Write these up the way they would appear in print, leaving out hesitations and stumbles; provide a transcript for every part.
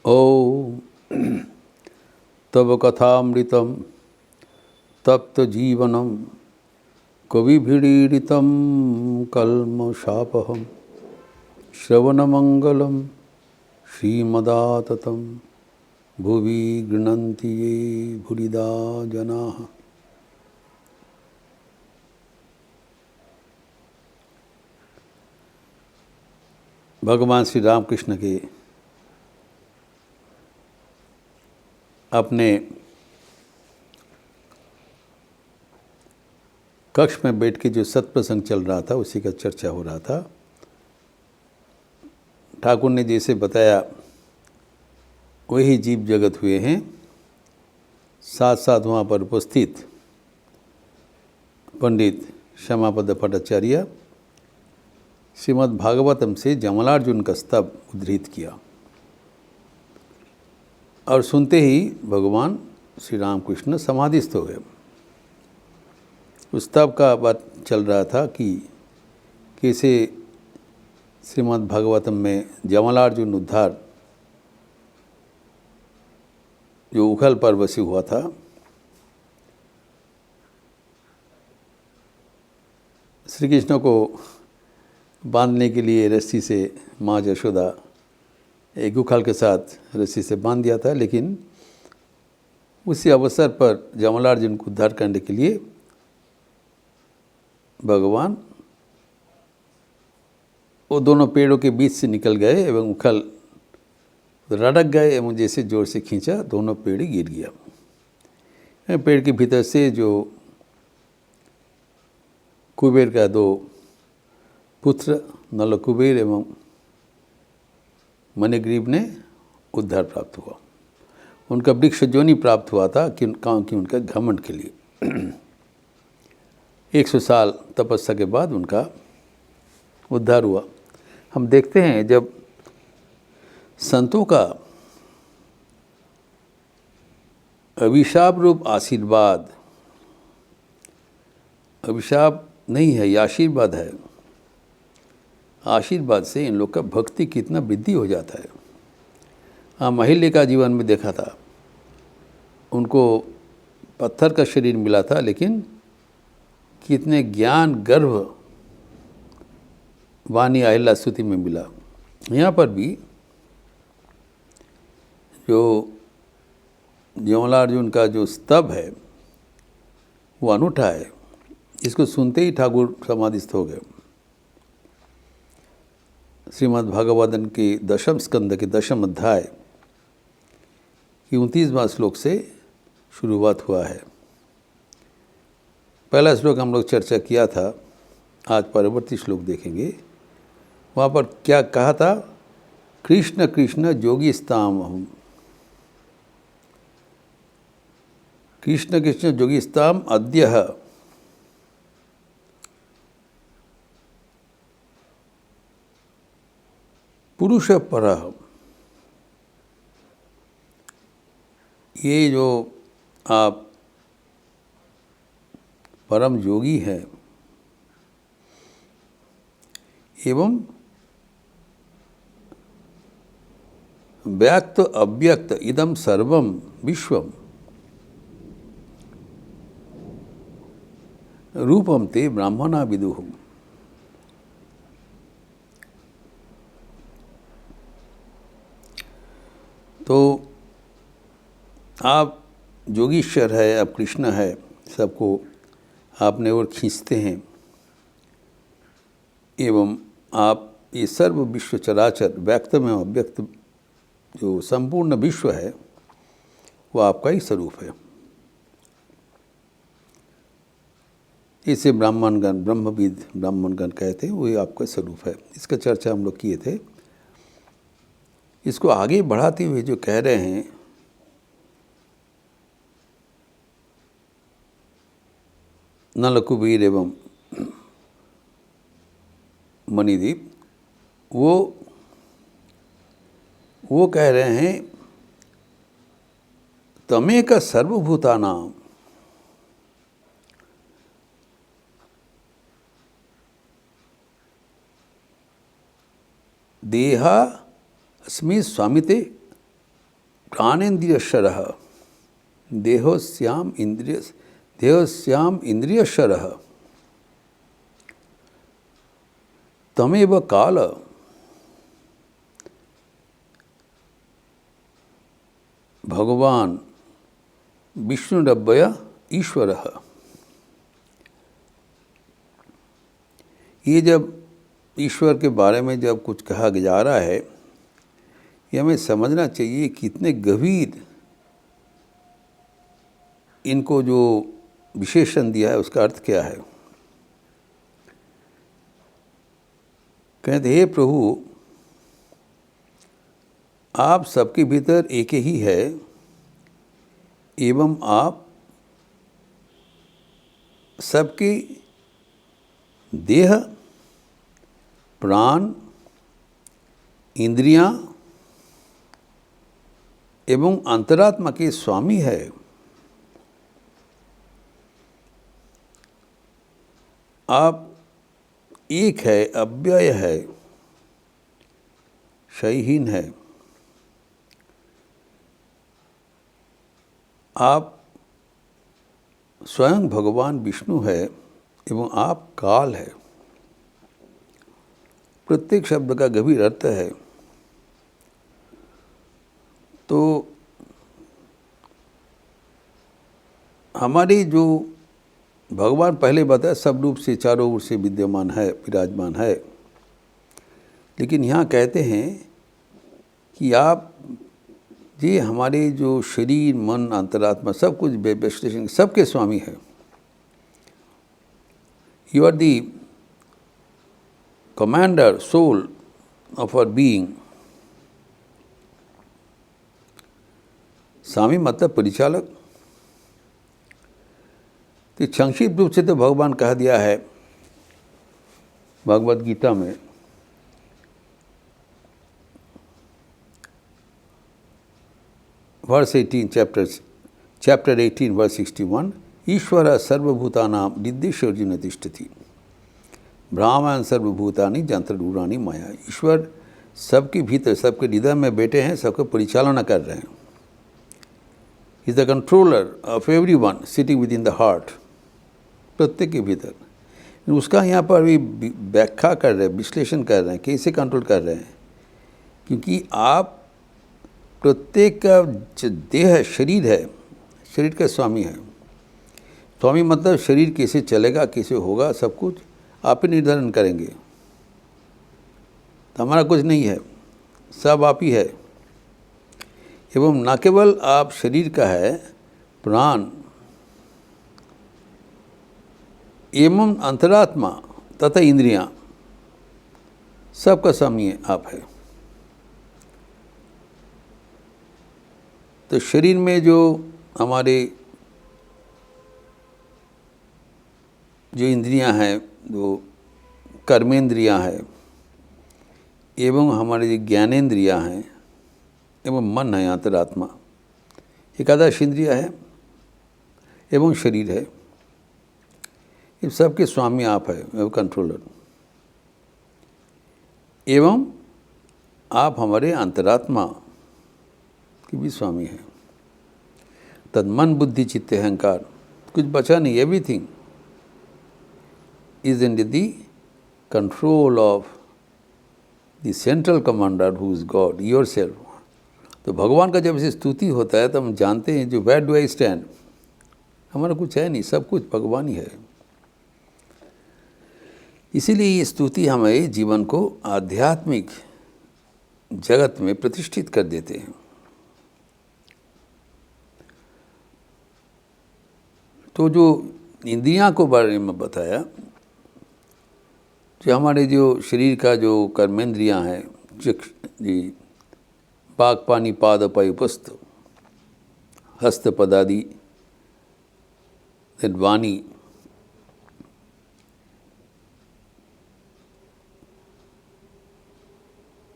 ॐ तव कथामृतं तप्तजीवनं कविभिरीडितं कल्मषापहं श्रवणमङ्गलं श्रीमदाततं भुवि गृह्णन्ति ये भूरिदा जनाः। भगवान श्री रामकृष्ण के अपने कक्ष में बैठ के जो सत्प्रसंग चल रहा था उसी का चर्चा हो रहा था। ठाकुर ने जैसे बताया वही जीव जगत हुए हैं। साथ साथ वहाँ पर उपस्थित पंडित श्यामापद भट्टाचार्य श्रीमद् भागवतम से जमलार्जुन का स्तव उद्धृत किया और सुनते ही भगवान श्री रामकृष्ण समाधिस्थ हो गए। उस स्तव का बात चल रहा था कि कैसे श्रीमद् भागवतम में जमलार्जुन उद्धार जो उखल पर्व से हुआ था, श्री कृष्ण को बांधने के लिए रस्सी से माँ यशोदा एक उखल के साथ रस्सी से बांध दिया था, लेकिन उसी अवसर पर जमलार्जुन को उद्धार करने के लिए भगवान वो दोनों पेड़ों के बीच से निकल गए एवं उखल रड़क गए एवं जैसे जोर से खींचा दोनों पेड़ गिर गया। पेड़ के भीतर से जो कुबेर का दो पुत्र नल कुबेर एवं मणिग्रीव ने उद्धार प्राप्त हुआ। उनका वृक्ष जोनि प्राप्त हुआ था कि उनका घमंड के लिए 100 साल तपस्या के बाद उनका उद्धार हुआ। हम देखते हैं जब संतों का अभिशाप रूप आशीर्वाद, अभिशाप नहीं है ये आशीर्वाद है, आशीर्वाद से इन लोग का भक्ति कितना वृद्धि हो जाता है। अहिल्या का जीवन में देखा था, उनको पत्थर का शरीर मिला था लेकिन कितने ज्ञान गर्भ वाणी अहिल्या स्तुति में मिला। यहाँ पर भी जो जमलार्जुन का जो स्तव है वो अनूठा है। इसको सुनते ही ठाकुर समाधिस्थ हो गए। श्रीमद् भागवतम के 10वें स्कंद के 10वें अध्याय की 29वां श्लोक से शुरुआत हुआ है। पहला श्लोक हम लोग चर्चा किया था, आज परवर्ती श्लोक देखेंगे। वहाँ पर क्या कहा था? कृष्ण कृष्ण जोगिस्ताम अहम्, कृष्ण कृष्ण जोगिस्ताम अद्यः पुरुष परः। ये जो आप परम योगी हैं एवं व्यक्त अव्यक्त इदम सर्वम विश्वम रूपम ते ब्राह्मणा विदुः। तो आप जोगीश्वर है, आप कृष्ण है, सबको आपने ओर खींचते हैं एवं आप ये सर्व विश्व चराचर व्यक्त में अव्यक्त जो संपूर्ण विश्व है वो आपका ही स्वरूप है। इसे ब्राह्मणगण ब्रह्मविद ब्राह्मणगण कहते हैं, वही आपका स्वरूप है। इसका चर्चा हम लोग किए थे। इसको आगे बढ़ाते हुए जो कह रहे हैं, नल कुबेर एवं मणिदीप, वो कह रहे हैं तमेक सर्वभूतानां देहा अस्मि स्वामिते प्राणेन्द्रियशरः देहोस्याम इंद्रियशरः तमेव काल भगवान विष्णुरव्यय ईश्वरः। ये जब ईश्वर के बारे में जब कुछ कहा जा रहा है, ये हमें समझना चाहिए कितने गंभीर इनको जो विशेषण दिया है उसका अर्थ क्या है। कहते हे प्रभु, आप सबके भीतर एक ही है एवं आप सबके देह, प्राण, इंद्रियां एवं अंतरात्मा के स्वामी है। आप एक है, अव्यय है, क्षयहीन है। आप स्वयं भगवान विष्णु है एवं आप काल है। प्रत्येक शब्द का गंभीर अर्थ है। तो हमारी जो भगवान पहले बताया सब रूप से चारों ओर से विद्यमान है, विराजमान है, लेकिन यहाँ कहते हैं कि आप ये हमारे जो शरीर, मन, अंतरात्मा सब कुछ विश्लेषण सबके स्वामी है। You are the commander soul of our being. स्वामी मतलब परिचालक। तो संक्षिप्त रूप से तो भगवान कह दिया है भगवद गीता में, वर्स 18 चैप्टर 18 वर्स 61, ईश्वर सर्वभूतानां हृदयेषु तिष्ठति ब्राह्मण सर्वभूतानि यंत्ररूढ़ानि माया। ईश्वर सबके भीतर, सबके हृदय में बैठे हैं, सबको परिचालना कर रहे हैं। Is the controller of everyone sitting with in the heart. प्रत्येक के भीतर उसका यहाँ पर भी व्याख्या कर रहे हैं, विश्लेषण कर रहे हैं, कैसे कंट्रोल कर रहे हैं। क्योंकि आप प्रत्येक का जो देह शरीर है, शरीर का स्वामी है। स्वामी मतलब शरीर कैसे चलेगा, कैसे होगा, सब कुछ आप ही निर्धारण करेंगे। तो हमारा कुछ नहीं है, सब आप ही है। एवं न केवल आप शरीर का है, प्राण एवं अंतरात्मा तथा इंद्रियां सबका स्वामी आप है। तो शरीर में जो हमारे जो इंद्रियां हैं, जो कर्मेंद्रियां हैं, एवं हमारे जो ज्ञानेंद्रियां हैं, एवं मन है, अंतरात्मा, एकादश इंद्रिया है, एवं शरीर है, इन सबके स्वामी आप है, एवं कंट्रोलर। एवं आप हमारे अंतरात्मा की भी स्वामी है। तद मन, बुद्धि, चित्त, अहंकार, कुछ बचा नहीं। Everything is in the control of the central commander who is God yourself. तो भगवान का जब इसे स्तुति होता है तो हम जानते हैं जो वेयर डू आई स्टैंड, हमारा कुछ है नहीं, सब कुछ भगवान ही है। इसीलिए ये स्तुति हमें जीवन को आध्यात्मिक जगत में प्रतिष्ठित कर देते हैं। तो जो इंद्रियां को बारे में बताया, जो हमारे जो शरीर का जो कर्मेंद्रियां हैं, जी पाक पानी पाद उपस्थ हस्त पदादि वाणी,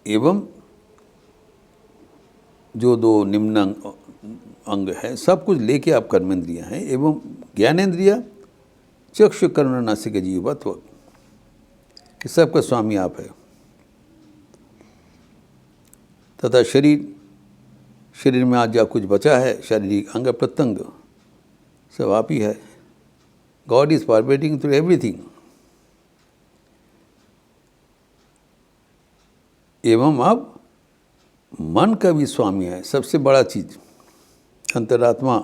एवं जो दो निम्न अंग है, सब कुछ लेके आप कर्मेंद्रियां हैं। एवं ज्ञानेन्द्रिया चक्षु कर्ण नासिक जीवत्व, ये सबका स्वामी आप है। तथा शरीर, शरीर में आज जा कुछ बचा है, शारीरिक अंग प्रत्यंग सब आप ही है। God is pervading through everything. एवं अब मन का भी स्वामी है, सबसे बड़ा चीज। अंतरात्मा,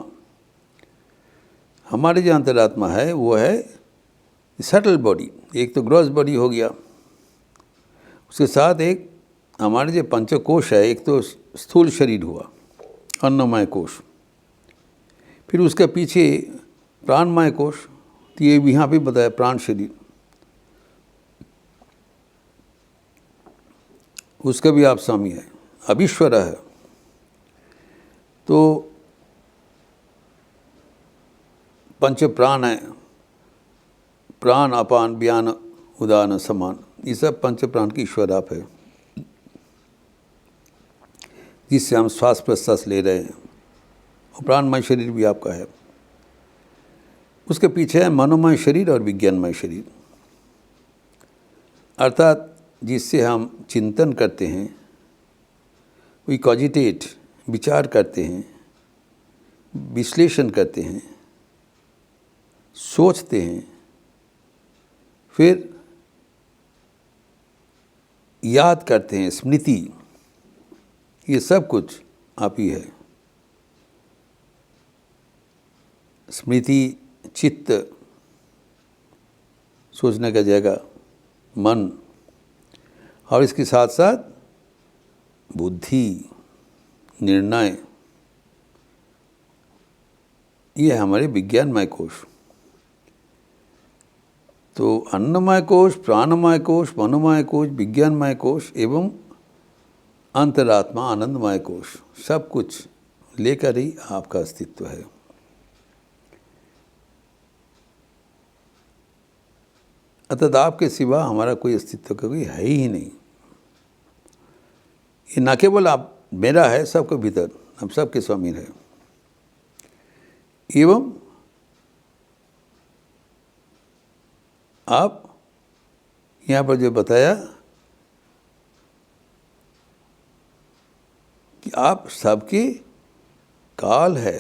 हमारे जो अंतरात्मा है वो है सटल बॉडी। एक तो ग्रॉस बॉडी हो गया, उसके साथ एक हमारे जो पंचकोश है, एक तो स्थूल शरीर हुआ अन्नमय कोश, फिर उसके पीछे प्राणमय कोश, तो ये यहाँ पे बताया प्राण शरीर, उसका भी आप स्वामी है। अब ईश्वर है तो पंच प्राण है, प्राण अपान व्यान उदान समान, ये सब पंच प्राण की ईश्वर आप है, जिससे हम श्वास प्रश्वास ले रहे हैं। और प्राणमय शरीर भी आपका है। उसके पीछे है मनोमय शरीर और विज्ञानमय शरीर, अर्थात जिससे हम चिंतन करते हैं, वी कॉजिटेट, विचार करते हैं, विश्लेषण करते हैं, सोचते हैं, फिर याद करते हैं, स्मृति, ये सब कुछ आप ही है। स्मृति चित्त, सोचने का जगह, मन, और इसके साथ साथ बुद्धि, निर्णय, ये है हमारे विज्ञानमय कोश। तो अन्नमय कोश, प्राणमय कोश, मनोमय कोश, विज्ञानमय कोश एवं अंतरात्मा आनंदमय कोश, सब कुछ लेकर ही आपका अस्तित्व है। अर्थात आपके सिवा हमारा कोई अस्तित्व का कोई है ही नहीं। ये न केवल आप मेरा है, सबके भीतर हम सबके स्वामी है। एवं आप यहाँ पर जो बताया कि आप सबके काल है,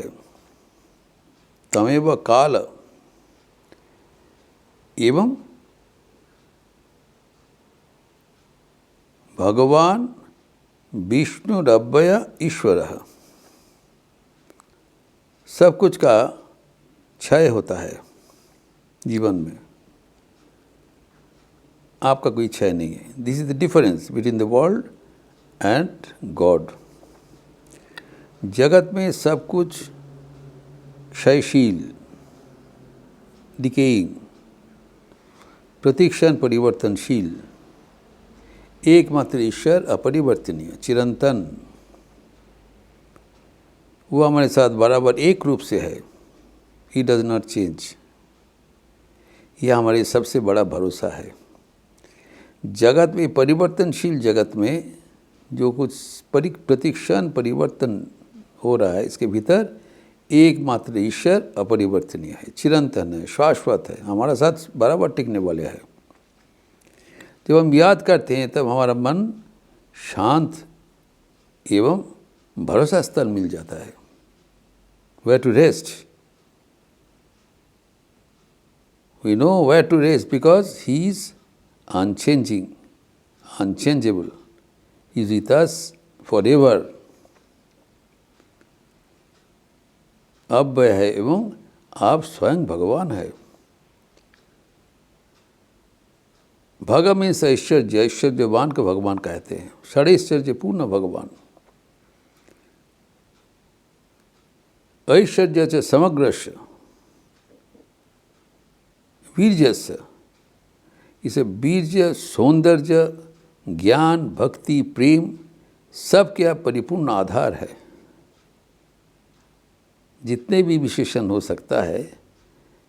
तमेव काल, एवं भगवान विष्णुरव्यय ईश्वरः। सब कुछ का क्षय होता है जीवन में, आपका कोई क्षय नहीं है। This is the difference between the world and God. जगत में सब कुछ क्षयशील, डिकेइंग, प्रतिक्षण परिवर्तनशील, एकमात्र ईश्वर अपरिवर्तनीय, चिरंतन, वो हमारे साथ बराबर एक रूप से है। He does not change. यह हमारे सबसे बड़ा भरोसा है। जगत में, परिवर्तनशील जगत में जो कुछ प्रतिक्षण परिवर्तन हो रहा है, इसके भीतर एकमात्र ईश्वर अपरिवर्तनीय है, चिरंतन है, शाश्वत है, हमारा साथ बराबर टिकने वाले है। जब हम याद करते हैं तब हमारा मन शांत एवं भरोसा स्थल मिल जाता है। Where to rest? We know where to rest because He is unchanging, unchangeable. He is with us forever. अव्यय है एवं आप स्वयं भगवान है। भग में ऐश्वर्य, ऐश्वर्यवान को भगवान कहते हैं, षडैश्वर्य पूर्ण भगवान। ऐश्वर्य च समग्रस्य वीर्यस्य, इसे वीर्य, सौंदर्य, ज्ञान, भक्ति, प्रेम सब क्या परिपूर्ण आधार है। जितने भी विशेषण हो सकता है,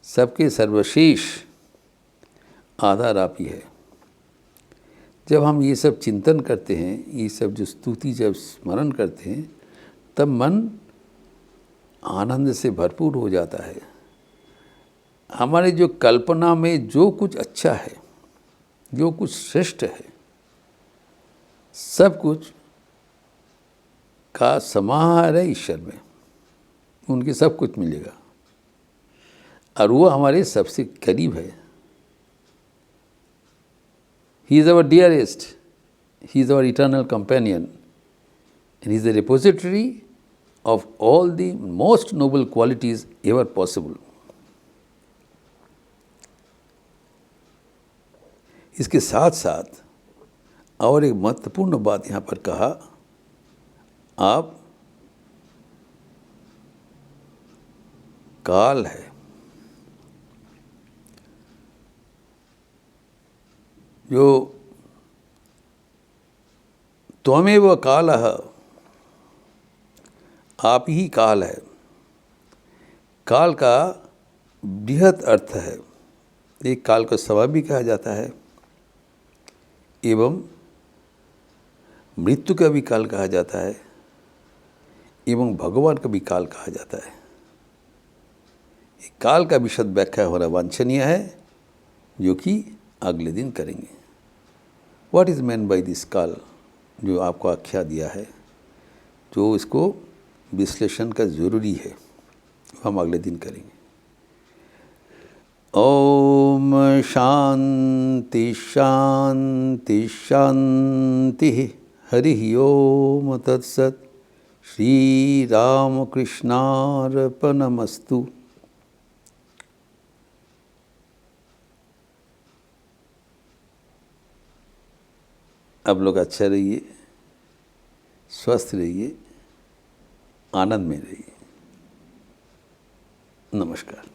सबके सर्वशेष आधार आप ही है। जब हम ये सब चिंतन करते हैं, ये सब जो स्तुति जब स्मरण करते हैं, तब मन आनंद से भरपूर हो जाता है। हमारे जो कल्पना में जो कुछ अच्छा है, जो कुछ श्रेष्ठ है, सब कुछ का समाहार है ईश्वर में, उनके सब कुछ मिलेगा और वो हमारे सबसे करीब है। He is our dearest, he is our eternal companion and he is the repository of all the most noble qualities ever possible. इसके साथ साथ और एक महत्वपूर्ण बात यहाँ पर कहा, आप काल है, जो त्वमेव कालः, आप ही काल है। काल का बृहत अर्थ है, एक काल को स्वभाव भी कहा जाता है एवं मृत्यु का भी काल कहा जाता है एवं भगवान का भी काल कहा जाता है। एक काल का विशद व्याख्या होना वांछनीय है, जो कि अगले दिन करेंगे। What is main by this call, जो आपको आख्या दिया है, जो इसको विश्लेषण का जरूरी है, हम अगले दिन करेंगे। ओम शांति शांति शांति। हरि ओम तत्सत। श्री राम कृष्णार्पणमस्तु। अब लोग अच्छा रहिए, स्वस्थ रहिए, आनंद में रहिए। नमस्कार।